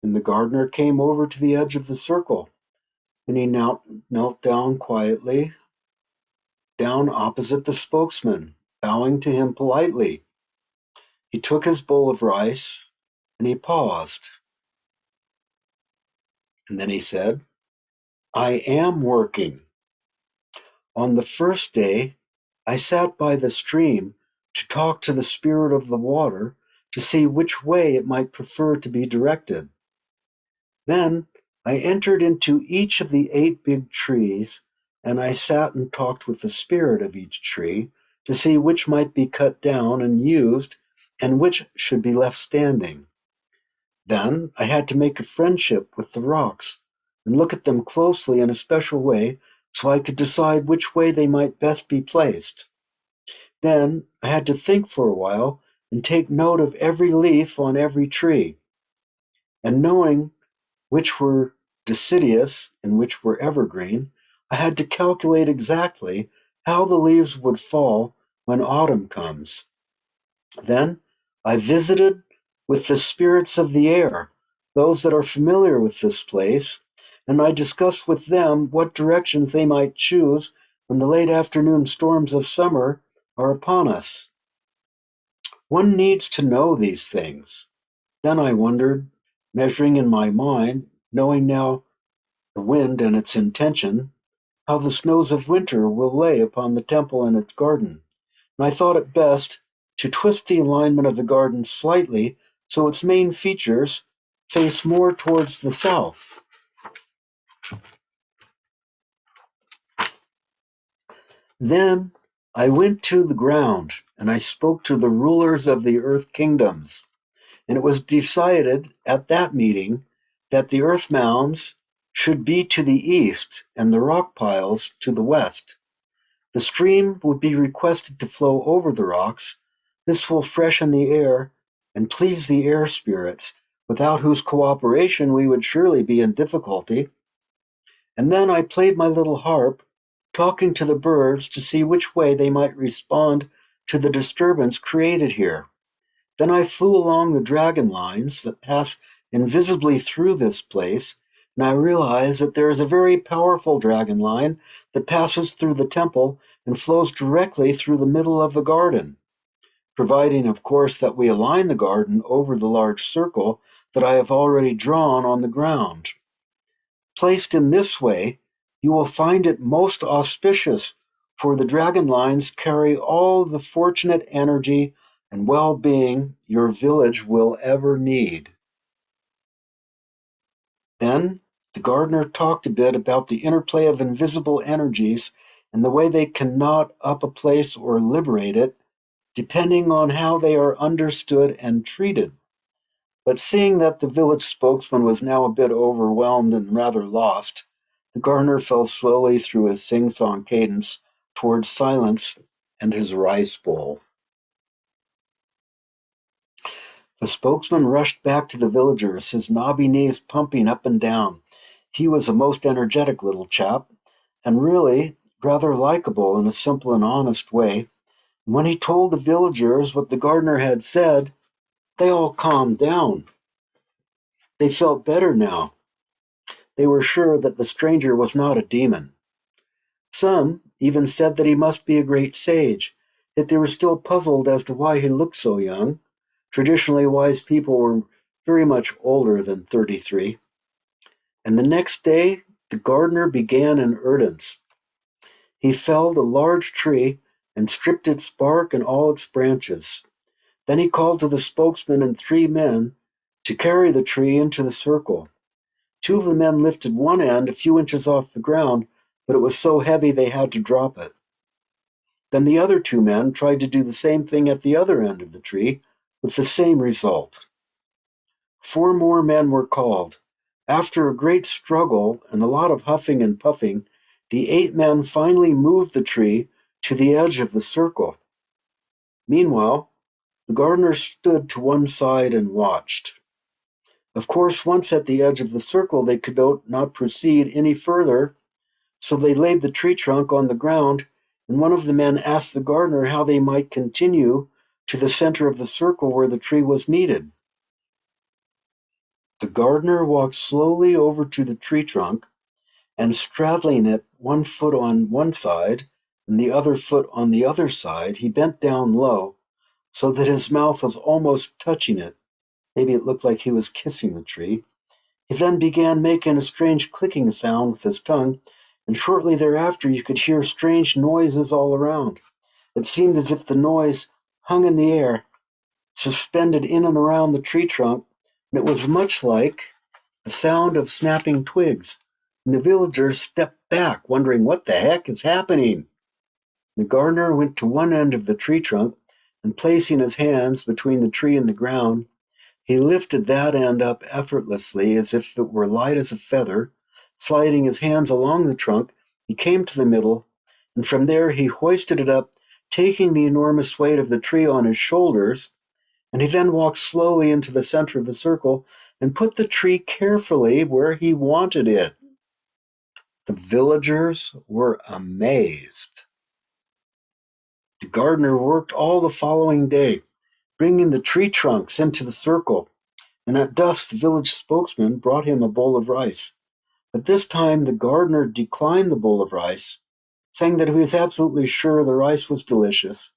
And the gardener came over to the edge of the circle, and he knelt down quietly, down opposite the spokesman, bowing to him politely. He took his bowl of rice, and he paused. And then he said, "I am working. On the first day, I sat by the stream to talk to the spirit of the water to see which way it might prefer to be directed. Then I entered into each of the 8 big trees, and I sat and talked with the spirit of each tree to see which might be cut down and used and which should be left standing. Then I had to make a friendship with the rocks and look at them closely in a special way so I could decide which way they might best be placed. Then I had to think for a while and take note of every leaf on every tree. And knowing which were deciduous and which were evergreen, I had to calculate exactly how the leaves would fall when autumn comes. Then I visited with the spirits of the air, those that are familiar with this place, and I discussed with them what directions they might choose when the late afternoon storms of summer are upon us. One needs to know these things. Then I wondered, measuring in my mind, knowing now the wind and its intention, how the snows of winter will lay upon the temple and its garden. And I thought it best to twist the alignment of the garden slightly so its main features face more towards the south. Then I went to the ground and I spoke to the rulers of the earth kingdoms. And it was decided at that meeting that the earth mounds should be to the east and the rock piles to the west. The stream would be requested to flow over the rocks. This will freshen the air and please the air spirits, without whose cooperation we would surely be in difficulty. And then I played my little harp, talking to the birds to see which way they might respond to the disturbance created here. Then I flew along the dragon lines that pass invisibly through this place, and I realized that there is a very powerful dragon line that passes through the temple and flows directly through the middle of the garden, providing, of course, that we align the garden over the large circle that I have already drawn on the ground. Placed in this way, you will find it most auspicious, for the dragon lines carry all the fortunate energy and well being your village will ever need. Then the gardener talked a bit about the interplay of invisible energies and the way they can knot up a place or liberate it, depending on how they are understood and treated. But seeing that the village spokesman was now a bit overwhelmed and rather lost, the gardener fell slowly through his sing song cadence towards silence and his rice bowl. The spokesman rushed back to the villagers, his knobby knees pumping up and down. He was a most energetic little chap, and really rather likable in a simple and honest way. And when he told the villagers what the gardener had said, they all calmed down. They felt better now. They were sure that the stranger was not a demon. Some even said that he must be a great sage, yet they were still puzzled as to why he looked so young. Traditionally wise people were very much older than 33. And the next day, the gardener began in earnest. He felled a large tree and stripped its bark and all its branches. Then he called to the spokesman and 3 men to carry the tree into the circle. 2 of the men lifted one end a few inches off the ground, but it was so heavy they had to drop it. Then the other 2 men tried to do the same thing at the other end of the tree, with the same result. 4 more men were called. After a great struggle and a lot of huffing and puffing, the 8 men finally moved the tree to the edge of the circle. Meanwhile, the gardener stood to one side and watched. Of course, once at the edge of the circle, they could not proceed any further, so they laid the tree trunk on the ground, and one of the men asked the gardener how they might continue to the center of the circle where the tree was needed. The gardener walked slowly over to the tree trunk, and straddling it 1 foot on one side and the other foot on the other side, he bent down low so that his mouth was almost touching it. Maybe it looked like he was kissing the tree. He then began making a strange clicking sound with his tongue, and shortly thereafter you could hear strange noises all around. It seemed as if the noise hung in the air, suspended in and around the tree trunk, and it was much like the sound of snapping twigs. And the villagers stepped back, wondering what the heck is happening. The gardener went to one end of the tree trunk, and placing his hands between the tree and the ground, He lifted that end up effortlessly as if it were light as a feather. Sliding his hands along the trunk, he came to the middle, and from there he hoisted it up, taking the enormous weight of the tree on his shoulders, and he then walked slowly into the center of the circle and put the tree carefully where he wanted it. The villagers were amazed. The gardener worked all the following day, bringing the tree trunks into the circle, and at dusk the village spokesman brought him a bowl of rice. But this time the gardener declined the bowl of rice, saying that he was absolutely sure the rice was delicious,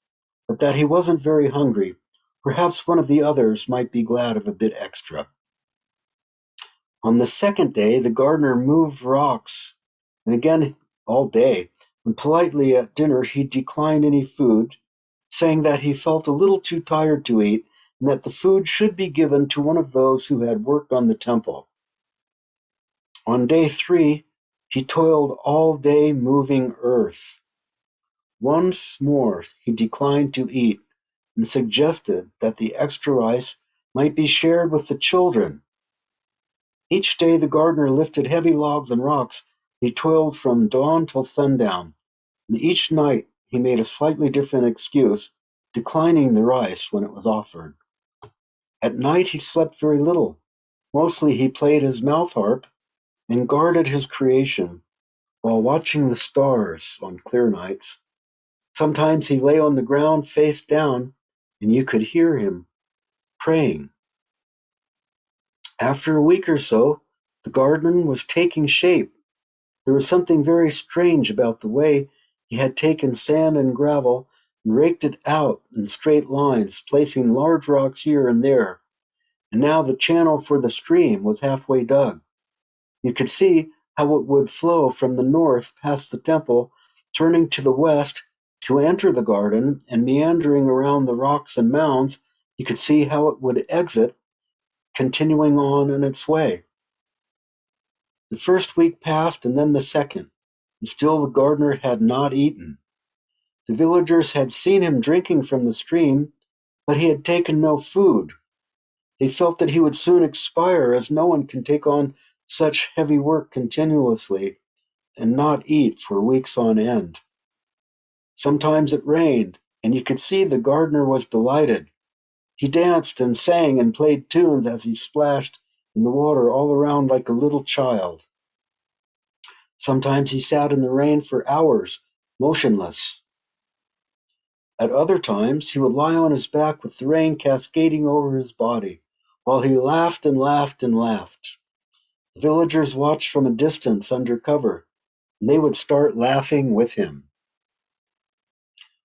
but that he wasn't very hungry. Perhaps one of the others might be glad of a bit extra. On the second day, the gardener moved rocks, and again all day, and politely at dinner he declined any food, saying that he felt a little too tired to eat, and that the food should be given to one of those who had worked on the temple. On day 3, he toiled all day moving earth. Once more he declined to eat and suggested that the extra rice might be shared with the children. Each day the gardener lifted heavy logs and rocks. He toiled from dawn till sundown, and each night he made a slightly different excuse, declining the rice when it was offered. At night he slept very little. Mostly he played his mouth harp and guarded his creation while watching the stars on clear nights. Sometimes he lay on the ground face down, and you could hear him praying. After a week or so, the garden was taking shape. There was something very strange about the way he had taken sand and gravel and raked it out in straight lines, placing large rocks here and there. And now the channel for the stream was halfway dug. You could see how it would flow from the north past the temple, turning to the west to enter the garden, and meandering around the rocks and mounds. You could see how it would exit, continuing on in its way. The first week passed, and then the second, and still the gardener had not eaten. The villagers had seen him drinking from the stream, but he had taken no food. They felt that he would soon expire, as no one can take on such heavy work continuously and not eat for weeks on end. Sometimes it rained, and you could see the gardener was delighted. He danced and sang and played tunes as he splashed in the water all around like a little child. Sometimes he sat in the rain for hours, motionless. At other times, he would lie on his back with the rain cascading over his body, while he laughed and laughed and laughed. The villagers watched from a distance under cover, and they would start laughing with him.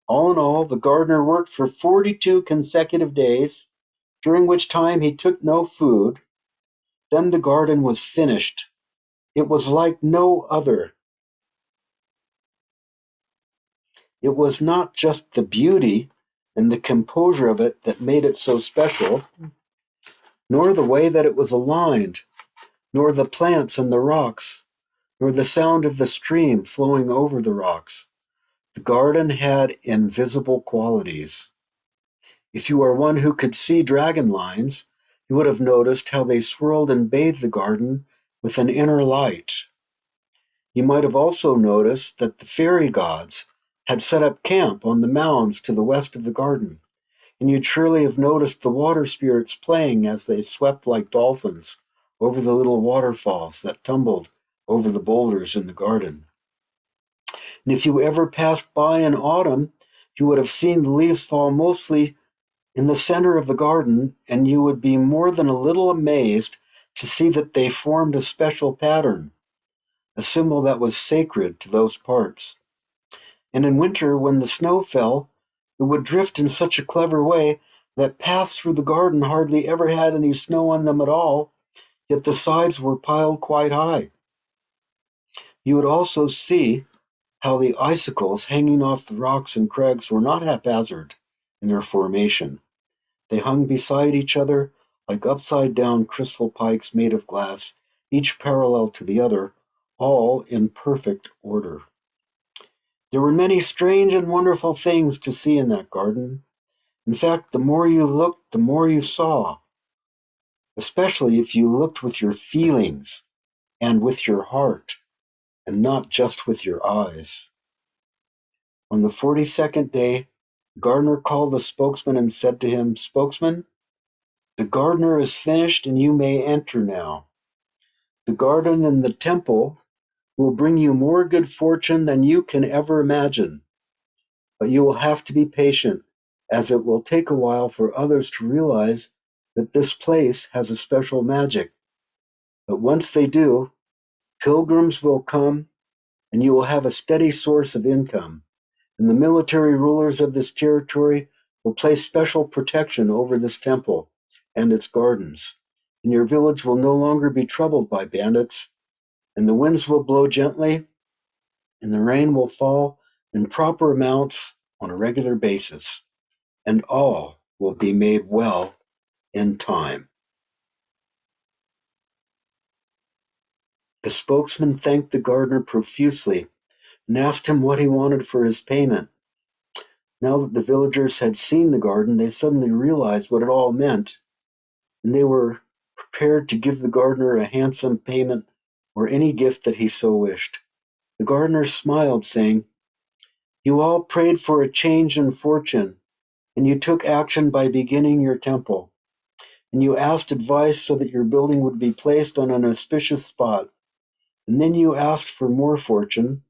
All in all, the gardener worked for 42 consecutive days, during which time he took no food. Then the garden was finished. It was like no other. It was not just the beauty and the composure of it that made it so special, nor the way that it was aligned, nor the plants and the rocks, nor the sound of the stream flowing over the rocks. The garden had invisible qualities. If you are one who could see dragon lines, you would have noticed how they swirled and bathed the garden with an inner light. You might have also noticed that the fairy gods had set up camp on the mounds to the west of the garden, and you'd surely have noticed the water spirits playing as they swept like dolphins over the little waterfalls that tumbled over the boulders in the garden. And if you ever passed by in autumn, you would have seen the leaves fall mostly in the center of the garden, and you would be more than a little amazed to see that they formed a special pattern, a symbol that was sacred to those parts. And in winter, when the snow fell, it would drift in such a clever way that paths through the garden hardly ever had any snow on them at all, yet the sides were piled quite high. You would also see how the icicles hanging off the rocks and crags were not haphazard in their formation. They hung beside each other like upside-down crystal pikes made of glass, each parallel to the other, all in perfect order. There were many strange and wonderful things to see in that garden. In fact, the more you looked, the more you saw. especially if you looked with your feelings and with your heart, and not just with your eyes. On the 42nd day, the gardener called the spokesman and said to him, Spokesman, the gardener is finished and you may enter now. The garden and the temple will bring you more good fortune than you can ever imagine. But you will have to be patient, as it will take a while for others to realize that this place has a special magic. But once they do, pilgrims will come and you will have a steady source of income. And the military rulers of this territory will place special protection over this temple and its gardens. And your village will no longer be troubled by bandits, and the winds will blow gently, and the rain will fall in proper amounts on a regular basis, and all will be made well in time. The spokesman thanked the gardener profusely and asked him what he wanted for his payment. Now that the villagers had seen the garden, they suddenly realized what it all meant, and they were prepared to give the gardener a handsome payment or any gift that he so wished. The gardener smiled, saying, You all prayed for a change in fortune, and you took action by beginning your temple, and you asked advice so that your building would be placed on an auspicious spot, and then you asked for more fortune,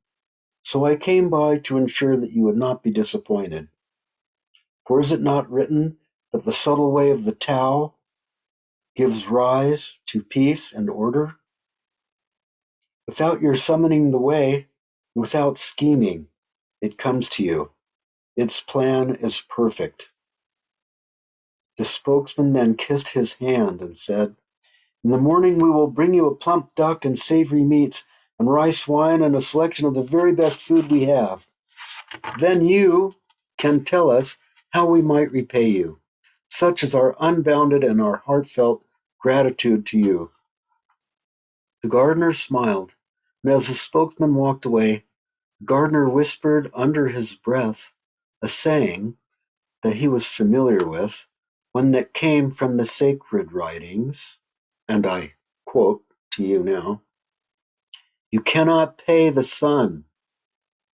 so I came by to ensure that you would not be disappointed. For is it not written that the subtle way of the Tao gives rise to peace and order? Without your summoning the way, without scheming, it comes to you. Its plan is perfect. The spokesman then kissed his hand and said, In the morning we will bring you a plump duck and savory meats and rice wine and a selection of the very best food we have. Then you can tell us how we might repay you. Such is our unbounded and our heartfelt gratitude to you. The gardener smiled, and as the spokesman walked away, the gardener whispered under his breath a saying that he was familiar with, one that came from the sacred writings, and I quote to you now, You cannot pay the sun,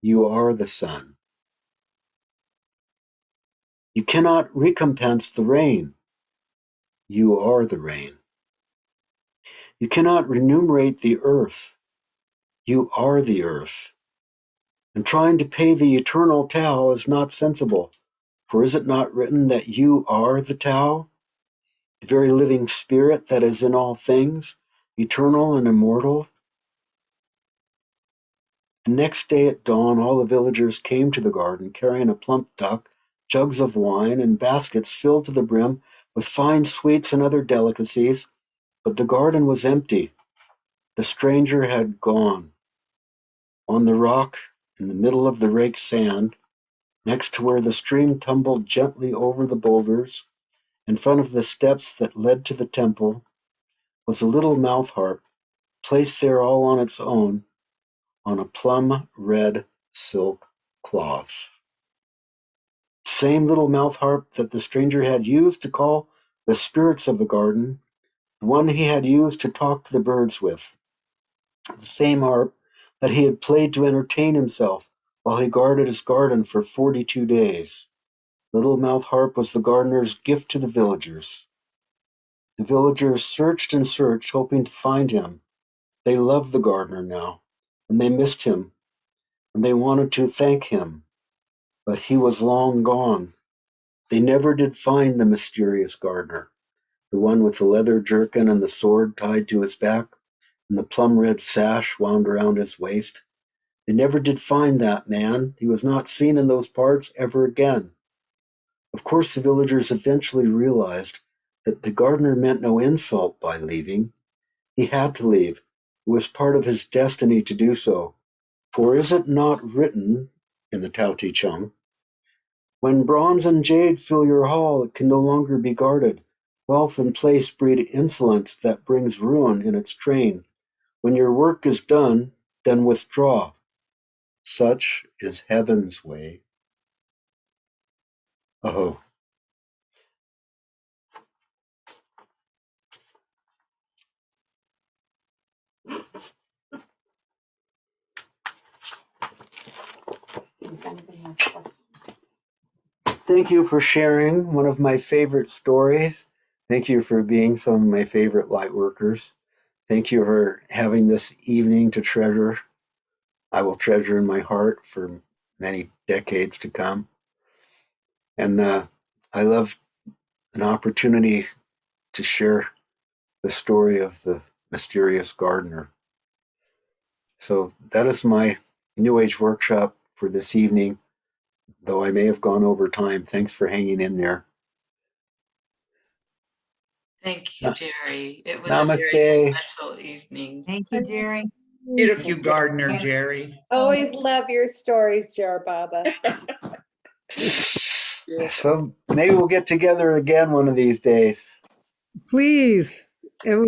you are the sun. You cannot recompense the rain, you are the rain. You cannot remunerate the earth, you are the earth. And trying to pay the eternal Tao is not sensible, for is it not written that you are the Tao, the very living spirit that is in all things, eternal and immortal? The next day at dawn, all the villagers came to the garden carrying a plump duck, jugs of wine, and baskets filled to the brim with fine sweets and other delicacies, but the garden was empty. The stranger had gone. On the rock, in the middle of the raked sand, next to where the stream tumbled gently over the boulders, in front of the steps that led to the temple, was a little mouth harp, placed there all on its own, on a plum red silk cloth. Same little mouth harp that the stranger had used to call the spirits of the garden, the one he had used to talk to the birds with, the same harp that he had played to entertain himself while he guarded his garden for 42 days. The little mouth harp was the gardener's gift to the villagers. The villagers searched and searched, hoping to find him. They loved the gardener now, and they missed him, and they wanted to thank him, but he was long gone. They never did find the mysterious gardener, the one with the leather jerkin and the sword tied to his back, and the plum-red sash wound around his waist. They never did find that man. He was not seen in those parts ever again. Of course, the villagers eventually realized that the gardener meant no insult by leaving. He had to leave. It was part of his destiny to do so. For is it not written in the Tao Te Ching, when bronze and jade fill your hall, it can no longer be guarded. Wealth and place breed insolence that brings ruin in its train. When your work is done, then withdraw. Such is heaven's way. Oh, if anybody has questions. Thank you for sharing one of my favorite stories. Thank you for being some of my favorite light workers. Thank you for having this evening to treasure. I will treasure in my heart for many decades to come. And I love an opportunity to share the story of the mysterious gardener. So that is my New Age workshop for this evening, though I may have gone over time. Thanks for hanging in there. Thank you, Jerry. It was a very Namaste. special evening. Thank you, Jerry. Beautiful. Thank you, Gardener Jerry. Always love your stories, Jar Baba. So maybe we'll get together again one of these days. Please. It was